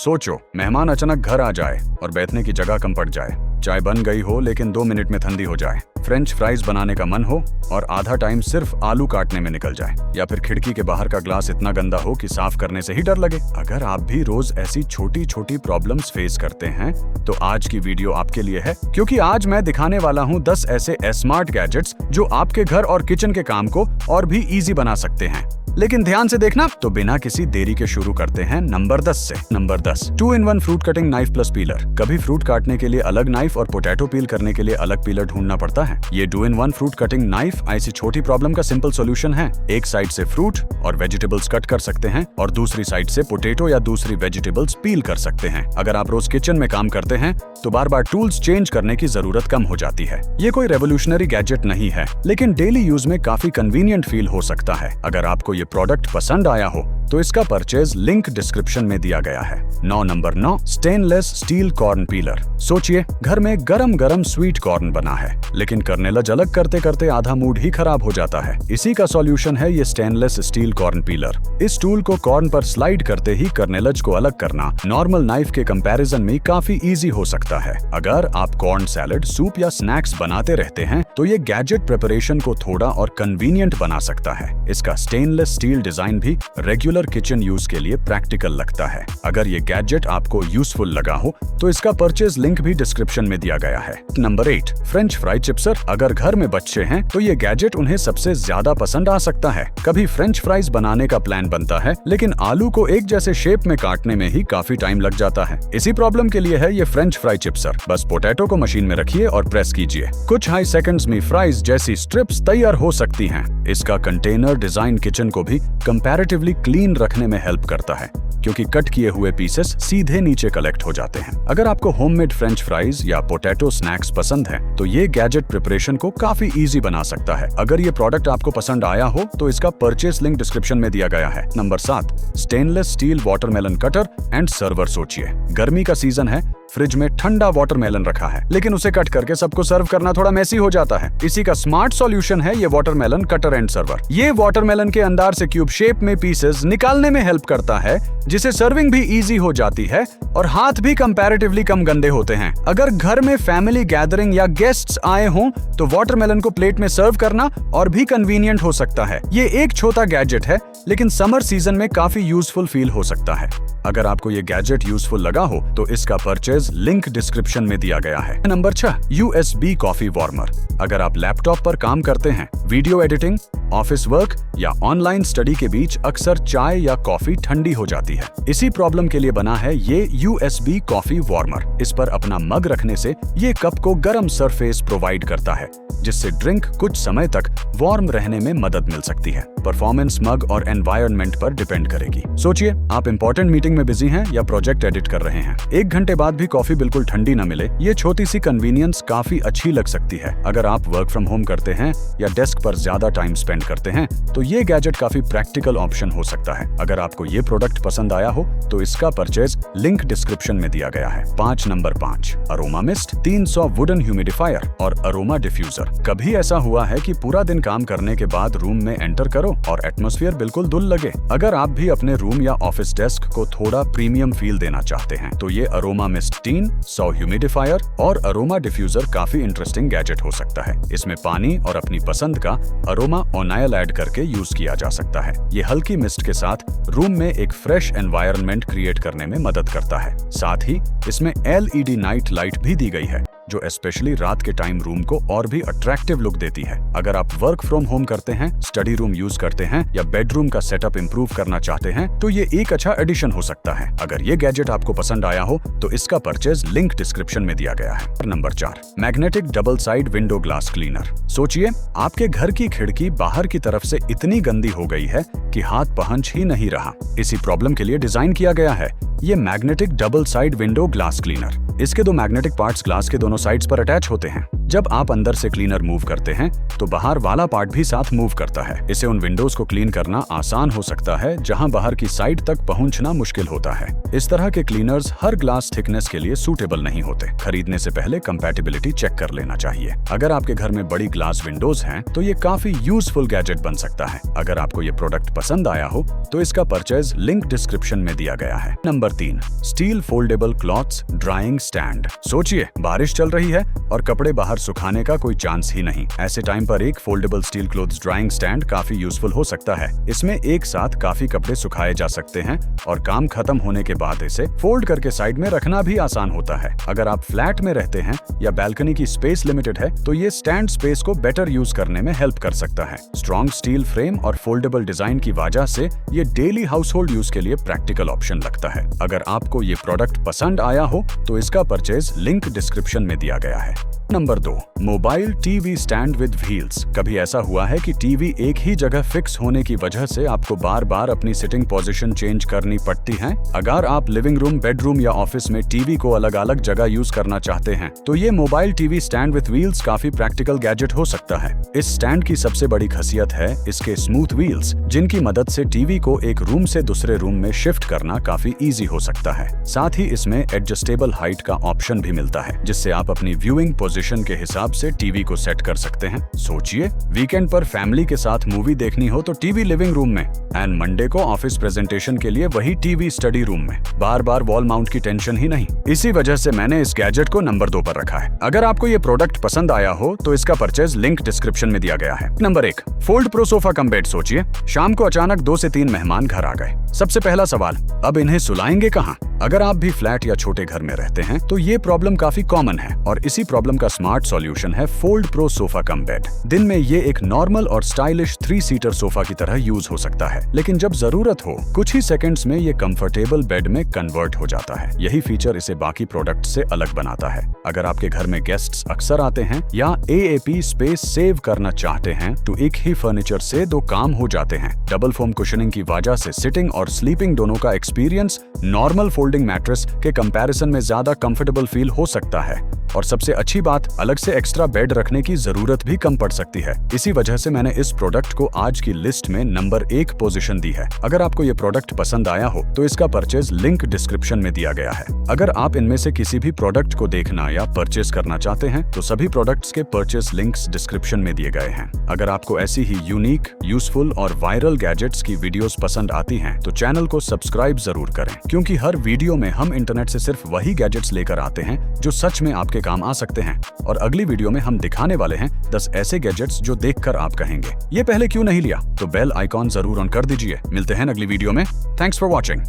सोचो, मेहमान अचानक घर आ जाए और बैठने की जगह कम पड़ जाए, चाय बन गई हो लेकिन 2 मिनट में ठंडी हो जाए, फ्रेंच फ्राइज बनाने का मन हो और आधा टाइम सिर्फ आलू काटने में निकल जाए, या फिर खिड़की के बाहर का ग्लास इतना गंदा हो कि साफ करने से ही डर लगे। अगर आप भी रोज ऐसी छोटी छोटी प्रॉब्लम्स फेस करते हैं तो आज की वीडियो आपके लिए है, क्योंकि आज मैं दिखाने वाला हूँ 10 ऐसे स्मार्ट गैजेट्स जो आपके घर और किचन के काम को और भी इजी बना सकते हैं। लेकिन ध्यान से देखना। तो बिना किसी देरी के शुरू करते हैं नंबर 10 से। Number 10, 2-in-1 fruit cutting knife plus pillar. कभी फ्रूट काटने के लिए अलग नाइफ और पोटैटो पील करने के लिए अलग पीलर ढूंढना पड़ता है। ये 2-in-1 फ्रूट कटिंग नाइफ ऐसी छोटी प्रॉब्लम का सिंपल सॉल्यूशन है। एक साइड से फ्रूट और वेजिटेबल्स कट कर सकते हैं और दूसरी साइड से पोटैटो या दूसरी वेजिटेबल्स पील कर सकते हैं। अगर आप रोज किचन में काम करते हैं तो बार बार टूल्स चेंज करने की जरूरत कम हो जाती है। ये कोई रेवोल्यूशनरी गैजेट नहीं है, लेकिन डेली यूज में काफी कन्वीनियंट फील हो सकता है। अगर आपको ये प्रोडक्ट पसंद आया हो तो इसका परचेज लिंक डिस्क्रिप्शन में दिया गया है। Number 9, stainless steel corn pillar. सोचिए, घर में गरम गरम स्वीट कॉर्न बना है, लेकिन कर्नेलज अलग करते करते आधा मूड ही खराब हो जाता है। इसी का सॉल्यूशन है ये स्टेनलेस स्टील कॉर्न पीलर। इस टूल को कॉर्न पर स्लाइड करते ही कर्नेलज को अलग करना नॉर्मल नाइफ के कंपैरिजन में काफी इजी हो सकता है। अगर आप कॉर्न सैलेड, सूप या स्नैक्स बनाते रहते हैं तो ये गैजेट प्रिपरेशन को थोड़ा और कन्वीनियंट बना सकता है। इसका स्टेनलेस स्टील डिजाइन भी रेगुलर किचन यूज के लिए प्रैक्टिकल लगता है। अगर ये गैजेट आपको यूजफुल लगा हो तो इसका परचेज लिंक भी डिस्क्रिप्शन में दिया गया है। Number 8, French fry chipser. अगर घर में बच्चे हैं तो ये गैजेट उन्हें सबसे ज्यादा पसंद आ सकता है। कभी फ्रेंच फ्राइज बनाने का प्लान बनता है, लेकिन आलू को एक जैसे शेप में काटने में ही काफी टाइम लग जाता है। इसी प्रॉब्लम के लिए है ये फ्रेंच फ्राई चिप्सर। बस पोटैटो को मशीन में रखिए और प्रेस कीजिए, कुछ हाई सेकंड्स में फ्राइज जैसी स्ट्रिप्स तैयार हो सकती हैं। इसका कंटेनर डिजाइन किचन को भी कंपैरेटिवली क्लीन रखने में हेल्प करता है, क्योंकि कट किए हुए पीसेस सीधे नीचे कलेक्ट हो जाते हैं। अगर आपको होममेड फ्रेंच फ्राइज या पोटैटो स्नैक्स पसंद है तो ये गैजेट प्रिपरेशन को काफी इजी बना सकता है। अगर ये प्रोडक्ट आपको पसंद आया हो तो इसका परचेस लिंक डिस्क्रिप्शन में दिया गया है। Number 7, stainless steel watermelon cutter and server. सोचिए, गर्मी का सीजन है, फ्रिज में ठंडा वाटरमेलन रखा है, लेकिन उसे कट करके सबको सर्व करना थोड़ा मेसी हो जाता है। इसी का स्मार्ट सॉल्यूशन है ये वाटरमेलन कटर एंड सर्वर। ये वाटरमेलन के अंदर से क्यूब शेप में पीसेस निकालने में हेल्प करता है, जिससे सर्विंग भी इजी हो जाती है और हाथ भी कंपैरेटिवली कम गंदे होते हैं। अगर घर में फैमिली गैदरिंग या गेस्ट्स आए हों तो वाटरमेलन को प्लेट में सर्व करना और भी कन्वीनियंट हो सकता है। ये एक छोटा गैजेट है, लेकिन समर सीजन में काफी यूजफुल फील हो सकता है। अगर आपको ये गैजेट यूजफुल लगा हो तो इसका परचेज लिंक डिस्क्रिप्शन में दिया गया है। Number 6, USB coffee warmer. अगर आप लैपटॉप पर काम करते हैं, वीडियो एडिटिंग, ऑफिस वर्क या ऑनलाइन स्टडी के बीच अक्सर चाय या कॉफी ठंडी हो जाती है। इसी प्रॉब्लम के लिए बना है ये USB कॉफी वार्मर। इस पर अपना मग रखने से ये कप को गर्म सरफेस प्रोवाइड करता है, जिससे ड्रिंक कुछ समय तक वार्म रहने में मदद मिल सकती है। परफॉर्मेंस मग और एनवायरनमेंट पर डिपेंड करेगी। सोचिए, आप इंपॉर्टेंट मीटिंग में बिजी हैं या प्रोजेक्ट एडिट कर रहे हैं, 1 घंटे बाद भी कॉफी बिल्कुल ठंडी न मिले। ये छोटी सी कन्वीनियंस काफी अच्छी लग सकती है। अगर आप वर्क फ्रॉम होम करते हैं या डेस्क पर ज्यादा टाइम स्पेंड करते हैं तो ये गैजेट काफी प्रैक्टिकल ऑप्शन हो सकता है। अगर आपको ये प्रोडक्ट पसंद आया हो तो इसका परचेज लिंक डिस्क्रिप्शन में दिया गया है। Number 5, aroma mist 300 wooden humidifier और अरोमा डिफ्यूजर। कभी ऐसा हुआ है कि पूरा दिन काम करने के बाद रूम में एंटर करो और एटमॉस्फेयर बिल्कुल दुल लगे? अगर आप भी अपने रूम या ऑफिस डेस्क को थोड़ा प्रीमियम फील देना चाहते हैं तो ये अरोमा मिस्ट 300 ह्यूमिडिफायर और अरोमा डिफ्यूजर काफी इंटरेस्टिंग गैजेट हो सकता है। इसमें पानी और अपनी पसंद का अरोमा ओनाइल ऐड करके यूज किया जा सकता है। ये हल्की मिस्ट के साथ रूम में एक फ्रेश एनवायरनमेंट क्रिएट करने में मदद करता है। साथ ही इसमें LED नाइट लाइट भी दी गई है, जो स्पेशली रात के टाइम रूम को और भी अट्रैक्टिव लुक देती है। अगर आप वर्क फ्रॉम होम करते हैं, स्टडी रूम यूज करते हैं या बेडरूम का सेटअप इंप्रूव करना चाहते हैं तो ये एक अच्छा एडिशन हो सकता है। अगर ये गैजेट आपको पसंद आया हो तो इसका परचेज लिंक डिस्क्रिप्शन में दिया गया है। Number 4, magnetic double side window glass cleaner. सोचिए, आपके घर की खिड़की बाहर की तरफ से इतनी गंदी हो गई है कि हाथ पहुंच ही नहीं रहा। इसी प्रॉब्लम के लिए डिजाइन किया गया है ये magnetic double side window glass cleaner. इसके 2 मैग्नेटिक पार्ट्स ग्लास के दोनों साइड्स पर अटैच होते हैं, जब आप अंदर से क्लीनर मूव करते हैं तो बाहर वाला पार्ट भी साथ मूव करता है। इससे उन विंडोज को क्लीन करना आसान हो सकता है जहां बाहर की साइड तक पहुंचना मुश्किल होता है। इस तरह के क्लीनर्स हर ग्लास थिकनेस के लिए सूटेबल नहीं होते। खरीदने से पहले कंपैटिबिलिटी चेक कर लेना चाहिए। अगर आपके घर में बड़ी ग्लास विंडोज हैं तो ये काफी यूजफुल गैजेट बन सकता है। अगर आपको ये प्रोडक्ट पसंद आया हो तो इसका परचेज लिंक डिस्क्रिप्शन में दिया गया है। Number 3, steel foldable clothes drawing stand. सोचिए, बारिश चल रही है और कपड़े बाहर सुखाने का कोई चांस ही नहीं। ऐसे टाइम पर एक foldable steel clothes drawing stand काफी यूजफुल हो सकता है। इसमें एक साथ काफी कपड़े सुखाए जा सकते हैं और काम खत्म होने के बाद इसे फोल्ड करके साइड में रखना भी आसान होता है। अगर आप फ्लैट में रहते हैं या बैल्कनी की स्पेस लिमिटेड है तो ये स्टैंड स्पेस को बेटर यूज करने में हेल्प कर सकता है। स्ट्रॉन्ग स्टील फ्रेम और फोल्डेबल डिजाइन की वजह से ये डेली हाउस होल्ड यूज के लिए प्रैक्टिकल ऑप्शन लगता है। अगर आपको ये प्रोडक्ट पसंद आया हो तो इसका परचेज लिंक डिस्क्रिप्शन में दिया गया है। Number 2, mobile TV stand with wheels. कभी ऐसा हुआ है कि टीवी एक ही जगह फिक्स होने की वजह से आपको बार बार अपनी सिटिंग पोजीशन चेंज करनी पड़ती है? अगर आप लिविंग रूम, बेडरूम या ऑफिस में टीवी को अलग अलग जगह यूज करना चाहते हैं तो ये mobile TV stand with wheels काफी प्रैक्टिकल गैजेट हो सकता है। इस स्टैंड की सबसे बड़ी खासियत है इसके स्मूथ व्हील्स, जिनकी मदद से टीवी को एक रूम से दूसरे रूम में शिफ्ट करना काफी इजी हो सकता है। साथ ही इसमें एडजस्टेबल हाइट का ऑप्शन भी मिलता है, जिससे आप अपनी व्यूइंग पोजीशन के हिसाब से टीवी को सेट कर सकते हैं। सोचिए, वीकेंड पर फैमिली के साथ मूवी देखनी हो तो टीवी लिविंग रूम में एंड मंडे को ऑफिस प्रेजेंटेशन के लिए वही टीवी स्टडी रूम में। बार बार वॉल माउंट की टेंशन ही नहीं। इसी वजह से मैंने इस गैजेट को नंबर 2 पर रखा है। अगर आपको ये प्रोडक्ट पसंद आया हो तो इसका परचेज लिंक डिस्क्रिप्शन में दिया गया है। Number 1, fold pro sofa cum bed. सोचिए, शाम को अचानक 2 से 3 मेहमान घर आ गए। सबसे पहला सवाल, अब इन्हें सुलाएंगे कहाँ? अगर आप भी फ्लैट या छोटे घर में रहते हैं तो ये प्रॉब्लम काफी कॉमन है और इसी प्रॉब्लम का स्मार्ट सॉल्यूशन है fold pro sofa cum bed. दिन में ये एक नॉर्मल और स्टाइलिश 3 सीटर सोफा की तरह यूज हो सकता है, लेकिन जब जरूरत हो कुछ ही सेकंड्स में ये कंफर्टेबल बेड में कन्वर्ट हो जाता है। यही फीचर इसे बाकी प्रोडक्ट से अलग बनाता है। अगर आपके घर में गेस्ट्स अक्सर आते हैं या AAP स्पेस सेव करना चाहते हैं तो एक ही फर्नीचर से 2 काम हो जाते हैं। डबल फोम कुशनिंग की वजह से सिटिंग और स्लीपिंग दोनों का एक्सपीरियंस नॉर्मल फोल्डिंग मैट्रेस के कंपैरिजन में ज्यादा कंफर्टेबल फील हो सकता है। और सबसे अच्छी बात, अलग से एक्स्ट्रा बेड रखने की जरूरत भी कम पड़ सकती है। इसी वजह से मैंने इस प्रोडक्ट को आज की लिस्ट में नंबर 1 पोजीशन दी है। अगर आपको ये प्रोडक्ट पसंद आया हो तो इसका परचेज लिंक डिस्क्रिप्शन में दिया गया है। अगर आप इनमें से किसी भी प्रोडक्ट को देखना या परचेज करना चाहते हैं तो सभी प्रोडक्ट्स के परचेज लिंक्स डिस्क्रिप्शन में दिए गए हैं। अगर आपको ऐसी ही यूनिक, यूजफुल और वायरल गैजेट्स की वीडियोस पसंद आती हैं तो चैनल को सब्सक्राइब जरूर करें, क्योंकि हर वीडियो में हम इंटरनेट से सिर्फ वही गैजेट्स लेकर आते हैं जो सच में आपके काम आ सकते हैं। और अगली वीडियो में हम दिखाने वाले हैं 10 ऐसे गैजेट्स जो देखकर आप कहेंगे ये पहले क्यों नहीं लिया। तो बेल आइकॉन जरूर ऑन कर दीजिए। मिलते हैं अगली वीडियो में। Thanks for watching.